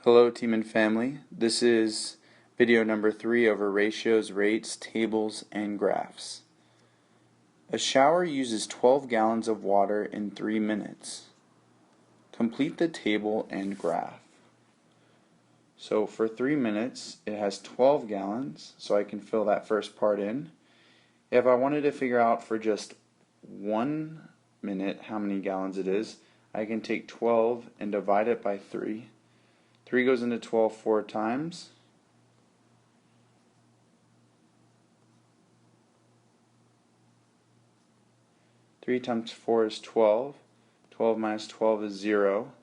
Hello team and family, this is video number 3 over ratios, rates, tables, and graphs. A shower uses 12 gallons of water in 3 minutes. Complete the table and graph. So for 3 minutes it has 12 gallons, so I can fill that first part in. If I wanted to figure out for just 1 minute how many gallons it is, I can take 12 and divide it by 3. 3 goes into 12 4 times. Three times 4 is 12. 12 minus 12 is 0.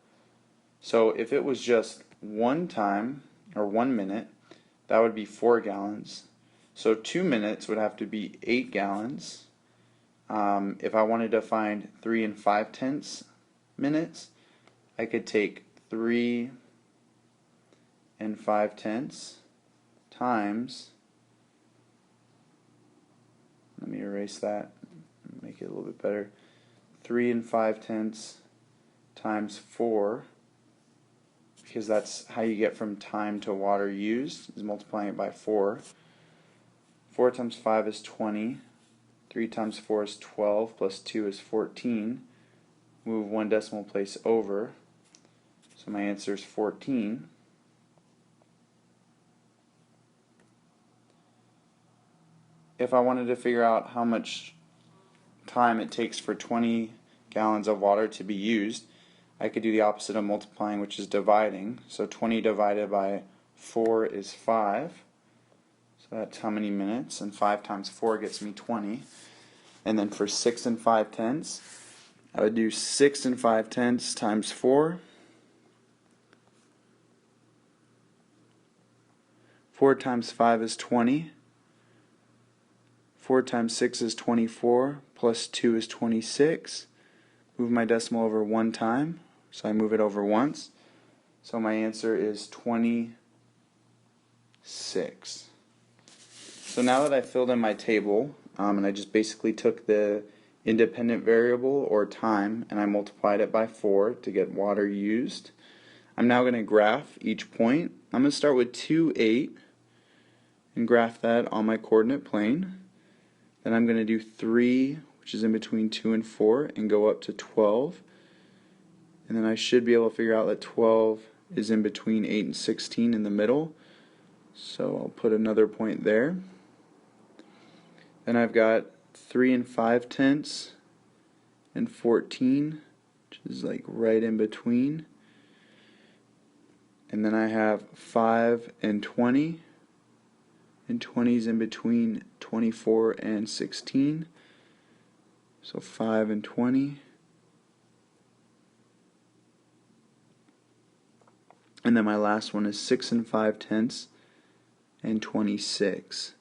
So if it was just 1 time, or 1 minute, that would be 4 gallons. So 2 minutes would have to be 8 gallons. If I wanted to find 3 and 5/10 minutes, I could take 3 and 5/10 times, let me erase that, make it a little bit better, 3 and 5/10 times 4, because that's how you get from time to water used, is multiplying it by 4. 4 times 5 is 20, 3 times 4 is 12, plus 2 is 14. Move 1 decimal place over, so my answer is 14. If I wanted to figure out how much time it takes for 20 gallons of water to be used, I could do the opposite of multiplying, which is dividing. So 20 divided by 4 is 5. So that's how many minutes, and 5 times 4 gets me 20. And then for 6 and 5/10, I would do 6 and 5/10 times 4. 4 times 5 is 20. 4 times 6 is 24, plus 2 is 26. Move my decimal over 1 time, so I move it over once. So my answer is 26. So now that I filled in my table, and I just basically took the independent variable, or time, and I multiplied it by 4 to get water used, I'm now going to graph each point. I'm going to start with 2, 8, and graph that on my coordinate plane. Then I'm going to do 3, which is in between 2 and 4, and go up to 12. And then I should be able to figure out that 12 is in between 8 and 16 in the middle. So I'll put another point there. Then I've got 3 and 5/10 and 14, which is like right in between. And then I have 5 and 20. And 20 is in between 24 and 16. So 5 and 20. And then my last one is 6 and 5/10 and 26.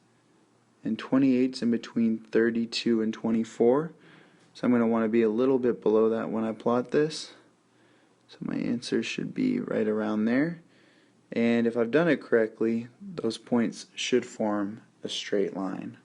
And 28 is in between 32 and 24. So I'm going to want to be a little bit below that when I plot this. So my answer should be right around there. And if I've done it correctly, those points should form a straight line.